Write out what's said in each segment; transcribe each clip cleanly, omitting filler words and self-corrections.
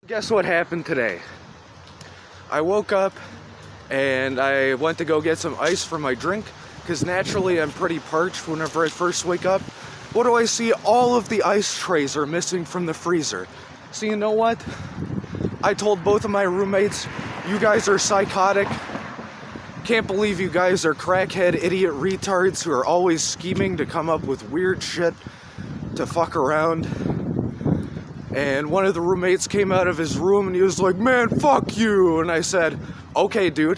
Guess what happened today? I woke up and I went to go get some ice for my drink because naturally I'm pretty parched whenever I first wake up. What do I see? All of the ice trays are missing from the freezer. So you know what? I told both of my roommates, you guys are psychotic. Can't believe you guys are crackhead idiot retards who are always scheming to come up with weird shit to fuck around. And one of the roommates came out of his room and he was like, man, fuck you. And I said, okay, dude,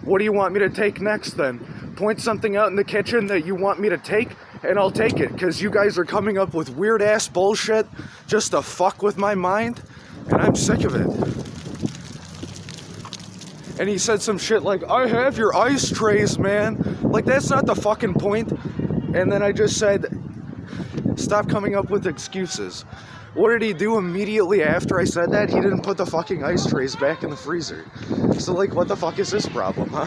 what do you want me to take next then? Point something out in the kitchen that you want me to take and I'll take it. Because you guys are coming up with weird ass bullshit just to fuck with my mind. And I'm sick of it. And he said some shit like, I have your ice trays, man. Like, that's not the fucking point. And then I just said, stop coming up with excuses. What did he do immediately after I said that? He didn't put the fucking ice trays back in the freezer. So, like, what the fuck is this problem, huh?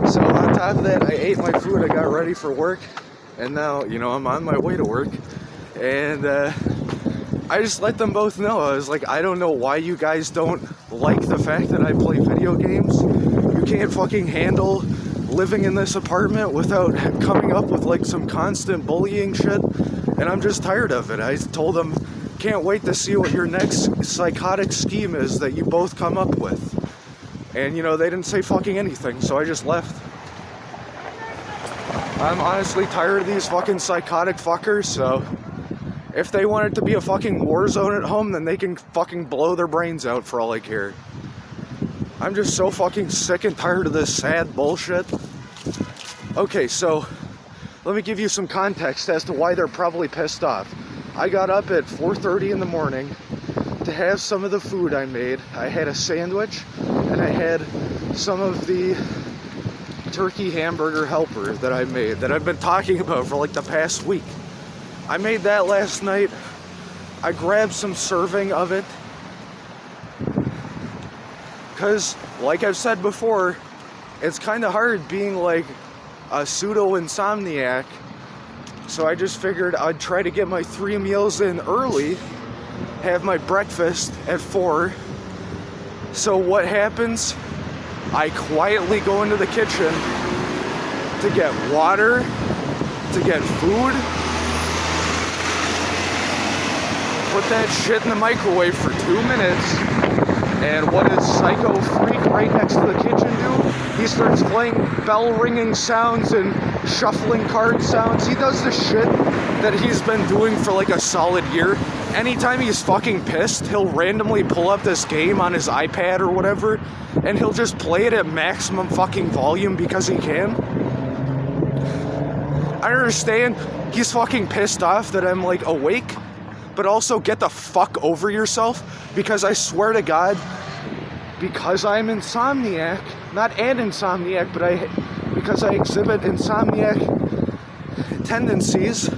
So, on top of that, I ate my food, I got ready for work, and now, I'm on my way to work, and, I just let them both know. I was like, I don't know why you guys don't like the fact that I play video games. You can't fucking handle living in this apartment without coming up with, like, some constant bullying shit. And I'm just tired of it. I told them, can't wait to see what your next psychotic scheme is that you both come up with. And, they didn't say fucking anything, so I just left. I'm honestly tired of these fucking psychotic fuckers, so if they want it to be a fucking war zone at home, then they can fucking blow their brains out for all I care. I'm just so fucking sick and tired of this sad bullshit. Okay, so let me give you some context as to why they're probably pissed off. I got up at 4:30 in the morning to have some of the food I made. I had a sandwich and I had some of the turkey hamburger helper that I made that I've been talking about for like the past week. I made that last night. I grabbed some serving of it because, like I've said before, it's kind of hard being like a pseudo-insomniac, so I just figured I'd try to get my 3 meals in early, have my breakfast at 4. So what happens? I quietly go into the kitchen to get water, to get food, put that shit in the microwave for 2 minutes, and what does Psycho Freak right next to the kitchen do? He starts playing bell-ringing sounds and shuffling card sounds. He does the shit that he's been doing for like a solid year. Anytime he's fucking pissed, he'll randomly pull up this game on his iPad or whatever, and he'll just play it at maximum fucking volume because he can. I understand he's fucking pissed off that I'm like awake, but also get the fuck over yourself, because I swear to God, because I'm insomniac, not an insomniac, but because I exhibit insomniac tendencies,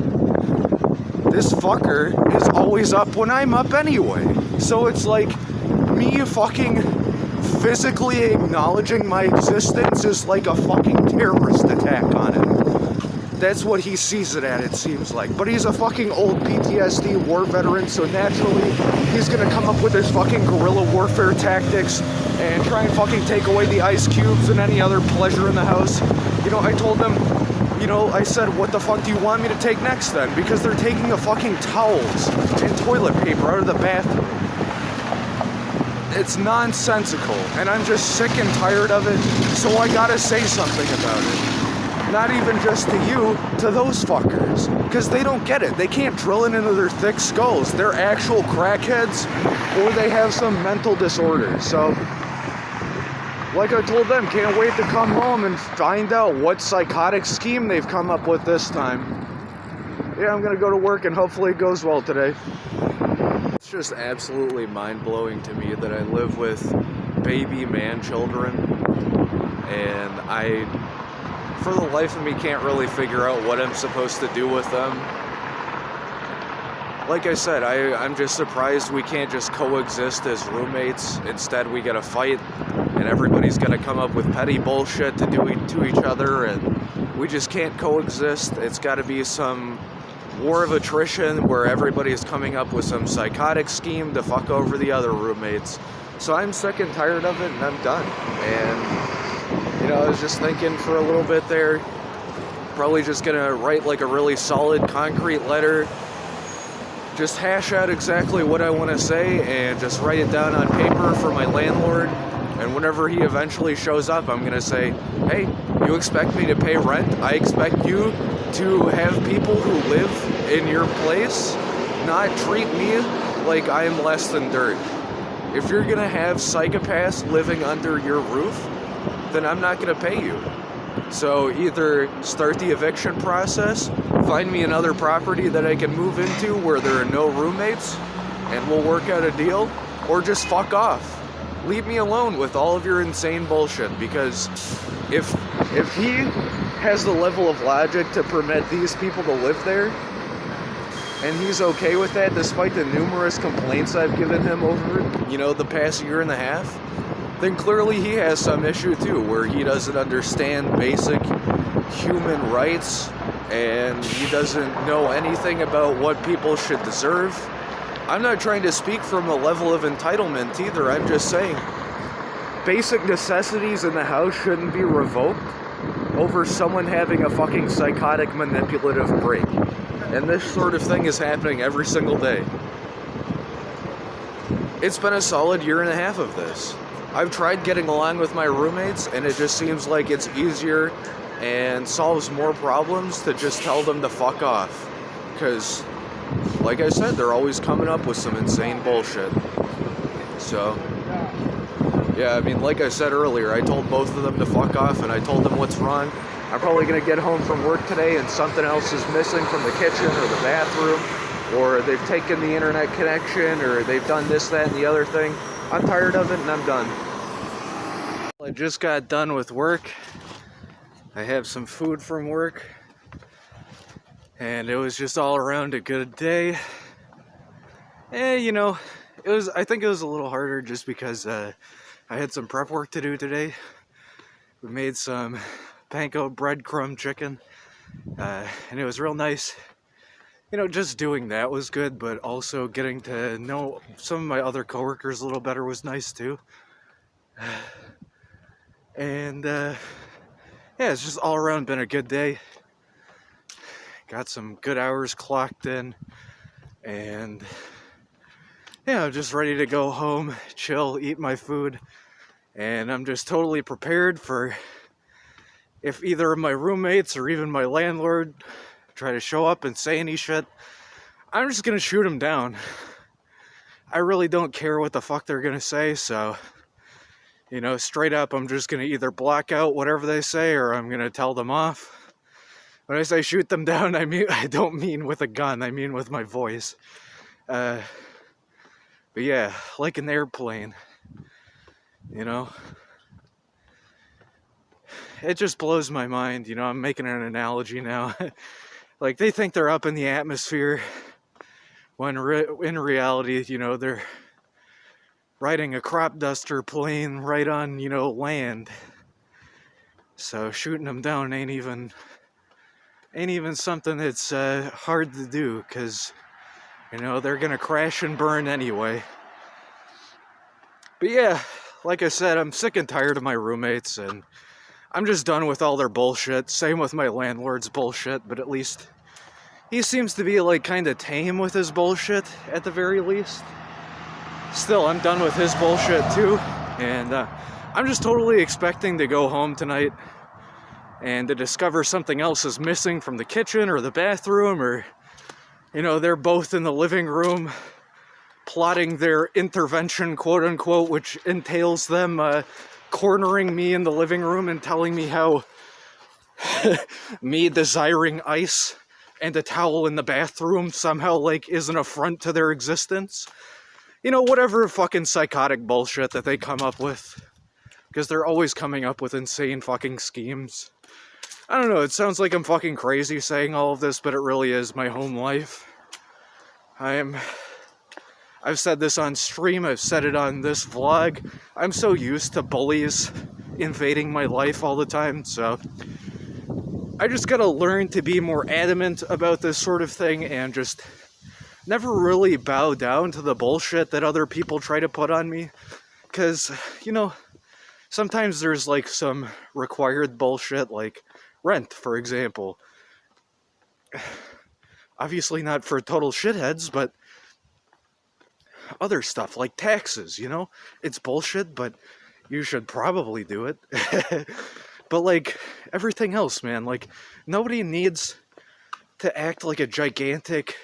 this fucker is always up when I'm up anyway. So it's like me fucking physically acknowledging my existence is like a fucking terrorist attack on him. That's what he sees it at, it seems like. But he's a fucking old PTSD war veteran, so naturally he's gonna come up with his fucking guerrilla warfare tactics and try and fucking take away the ice cubes and any other pleasure in the house. I told them, I said, what the fuck do you want me to take next then? Because they're taking the fucking towels and toilet paper out of the bathroom. It's nonsensical, and I'm just sick and tired of it, so I gotta say something about it. Not even just to you, to those fuckers. Because they don't get it. They can't drill it into their thick skulls. They're actual crackheads, or they have some mental disorder. So, like I told them, can't wait to come home and find out what psychotic scheme they've come up with this time. Yeah, I'm gonna go to work and hopefully it goes well today. It's just absolutely mind-blowing to me that I live with baby man children, and I, for the life of me, can't really figure out what I'm supposed to do with them. Like I said, I'm just surprised we can't just coexist as roommates. Instead, we gotta fight, and everybody's gotta come up with petty bullshit to do to each other, and we just can't coexist. It's gotta be some war of attrition where everybody's coming up with some psychotic scheme to fuck over the other roommates. So I'm sick and tired of it, and I'm done. And, you know, I was just thinking for a little bit there, probably just gonna write like a really solid concrete letter, just hash out exactly what I want to say and just write it down on paper for my landlord. And whenever he eventually shows up, I'm gonna say, hey, you expect me to pay rent? I expect you to have people who live in your place not treat me like I am less than dirt. If you're gonna have psychopaths living under your roof, then I'm not gonna pay you. So either start the eviction process, find me another property that I can move into where there are no roommates, and we'll work out a deal, or just fuck off. Leave me alone with all of your insane bullshit, because if he has the level of logic to permit these people to live there, and he's okay with that despite the numerous complaints I've given him over, you know, the past year and a half, then clearly he has some issue too, where he doesn't understand basic human rights, and he doesn't know anything about what people should deserve. I'm not trying to speak from a level of entitlement either. I'm just saying basic necessities in the house shouldn't be revoked over someone having a fucking psychotic manipulative break. And this sort of thing is happening every single day. It's been a solid year and a half of this. I've tried getting along with my roommates, and it just seems like it's easier and solves more problems to just tell them to fuck off. Because, like I said, they're always coming up with some insane bullshit. So, yeah, I mean, like I said earlier, I told both of them to fuck off, and I told them what's wrong. I'm probably going to get home from work today and something else is missing from the kitchen or the bathroom, or they've taken the internet connection, or they've done this, that, and the other thing. I'm tired of it, and I'm done. I just got done with work. I have some food from work, and it was just all around a good day. And, you know, I think it was a little harder just because I had some prep work to do today. We made some panko breadcrumb chicken, and it was real nice. You know, just doing that was good, but also getting to know some of my other coworkers a little better was nice too. And yeah, it's just all around been a good day. Got some good hours clocked in, and yeah, I'm just ready to go home, chill, eat my food, and I'm just totally prepared for if either of my roommates or even my landlord try to show up and say any shit, I'm just gonna shoot them down. I really don't care what the fuck they're gonna say, so, you know, straight up, I'm just gonna either block out whatever they say or I'm gonna tell them off. When I say shoot them down, I don't mean with a gun, I mean with my voice. But yeah, like an airplane, you know? It just blows my mind, you know, I'm making an analogy now. Like, they think they're up in the atmosphere, when in reality, you know, they're riding a crop duster plane right on, you know, land. So shooting them down ain't even something that's hard to do, because, you know, they're gonna crash and burn anyway. But yeah, like I said, I'm sick and tired of my roommates, and I'm just done with all their bullshit. Same with my landlord's bullshit, but at least he seems to be like kind of tame with his bullshit at the very least. Still, I'm done with his bullshit too, and I'm just totally expecting to go home tonight and to discover something else is missing from the kitchen or the bathroom, or, you know, they're both in the living room plotting their intervention, quote unquote, which entails them cornering me in the living room and telling me how me desiring ice and a towel in the bathroom somehow, like, is an affront to their existence. You know, whatever fucking psychotic bullshit that they come up with. Because they're always coming up with insane fucking schemes. I don't know, it sounds like I'm fucking crazy saying all of this, but it really is my home life. I've said this on stream, I've said it on this vlog. I'm so used to bullies invading my life all the time, so I just gotta learn to be more adamant about this sort of thing and just never really bow down to the bullshit that other people try to put on me. Because, you know, sometimes there's like some required bullshit, like rent, for example. Obviously not for total shitheads, but other stuff like taxes, you know? It's bullshit, but you should probably do it. But like everything else, man, like nobody needs to act like a gigantic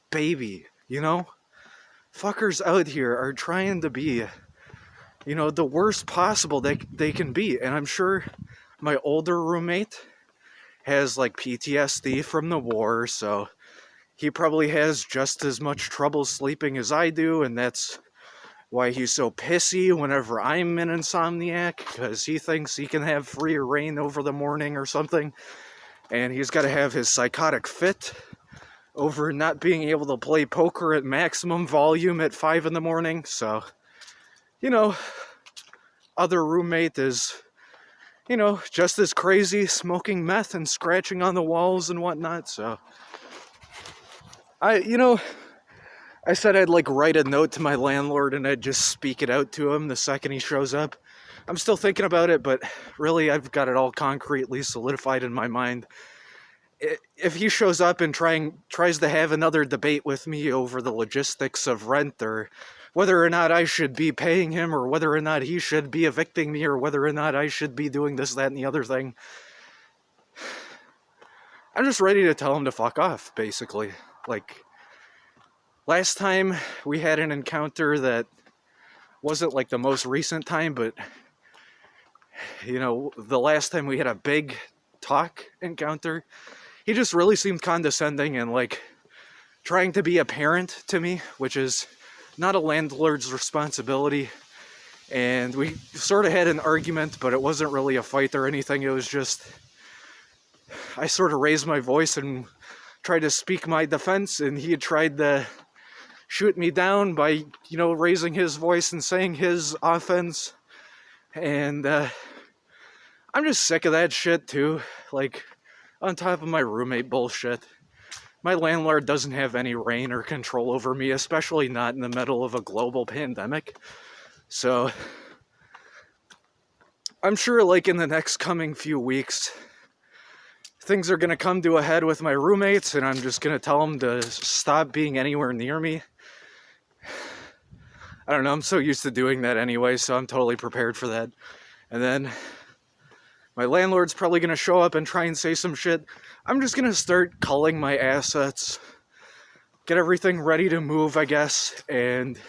baby, you know? Fuckers out here are trying to be, you know, the worst possible they can be. And I'm sure my older roommate has like PTSD from the war, so he probably has just as much trouble sleeping as I do, and that's why he's so pissy whenever I'm an insomniac, because he thinks he can have free reign over the morning or something, and he's got to have his psychotic fit over not being able to play poker at maximum volume at 5 in the morning. So, you know, other roommate is, you know, just as crazy, smoking meth and scratching on the walls and whatnot. So I said I'd like write a note to my landlord and I'd just speak it out to him the second he shows up. I'm still thinking about it, but really I've got it all concretely solidified in my mind. If he shows up and tries to have another debate with me over the logistics of rent, or whether or not I should be paying him, or whether or not he should be evicting me, or whether or not I should be doing this, that, and the other thing, I'm just ready to tell him to fuck off, basically. Like, last time we had an encounter that wasn't like the most recent time, but, you know, the last time we had a big talk encounter, he just really seemed condescending and like trying to be a parent to me, which is not a landlord's responsibility. And we sort of had an argument, but it wasn't really a fight or anything. It was just, I sort of raised my voice and tried to speak my defense, and he had tried to shoot me down by, you know, raising his voice and saying his offense. And I'm just sick of that shit too. Like, on top of my roommate bullshit, my landlord doesn't have any reign or control over me, especially not in the middle of a global pandemic. So I'm sure like in the next coming few weeks, things are going to come to a head with my roommates, and I'm just going to tell them to stop being anywhere near me. I don't know, I'm so used to doing that anyway, so I'm totally prepared for that. And then my landlord's probably going to show up and try and say some shit. I'm just going to start culling my assets, get everything ready to move, I guess, and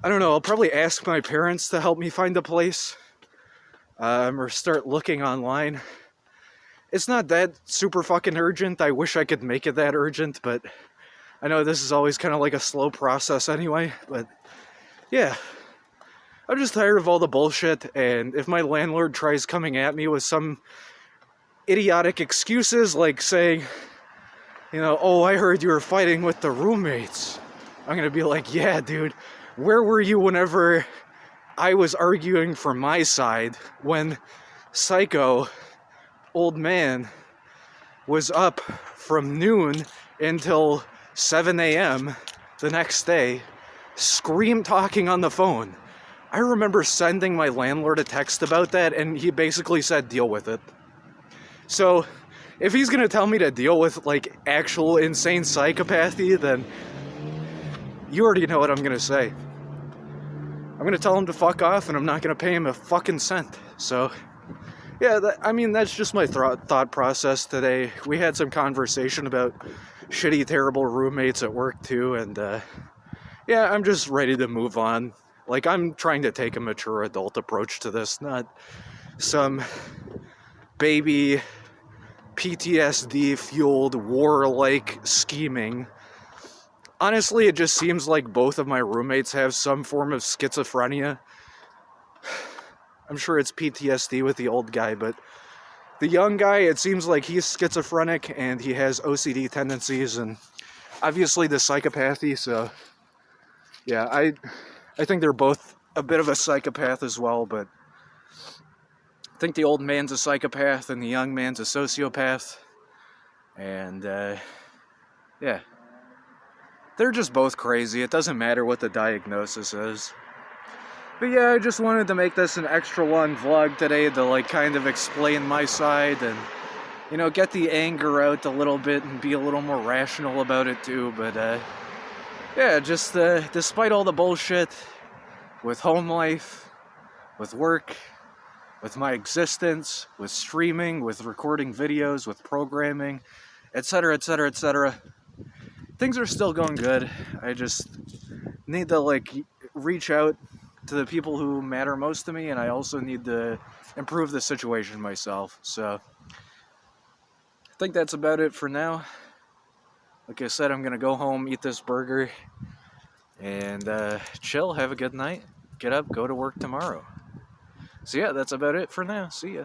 I don't know, I'll probably ask my parents to help me find a place, or start looking online. It's not that super fucking urgent. I wish I could make it that urgent, but I know this is always kind of like a slow process anyway, but yeah. I'm just tired of all the bullshit, and if my landlord tries coming at me with some idiotic excuses, like saying, you know, oh, I heard you were fighting with the roommates, I'm gonna be like, yeah, dude, where were you whenever I was arguing for my side when psycho old man was up from noon until 7 a.m. the next day, scream talking on the phone? I remember sending my landlord a text about that, and he basically said, deal with it. So, if he's gonna tell me to deal with, like, actual insane psychopathy, then you already know what I'm gonna say. I'm gonna tell him to fuck off, and I'm not gonna pay him a fucking cent. So, yeah, that's just my thought process today. We had some conversation about shitty, terrible roommates at work, too, and, yeah, I'm just ready to move on. Like, I'm trying to take a mature adult approach to this, not some baby PTSD-fueled war-like scheming. Honestly, it just seems like both of my roommates have some form of schizophrenia. I'm sure it's PTSD with the old guy, but the young guy, it seems like he's schizophrenic and he has OCD tendencies and obviously the psychopathy, so yeah, I think they're both a bit of a psychopath as well, but I think the old man's a psychopath and the young man's a sociopath. And, yeah. They're just both crazy. It doesn't matter what the diagnosis is. But yeah, I just wanted to make this an extra long vlog today to like kind of explain my side and, you know, get the anger out a little bit and be a little more rational about it too. But yeah, just despite all the bullshit with home life, with work, with my existence, with streaming, with recording videos, with programming, etc., etc., etc., things are still going good. I just need to like reach out to the people who matter most to me, and I also need to improve the situation myself. So I think that's about it for now. Like I said, I'm gonna go home, eat this burger, and chill, have a good night, get up, go to work tomorrow. So yeah, that's about it for now. See ya.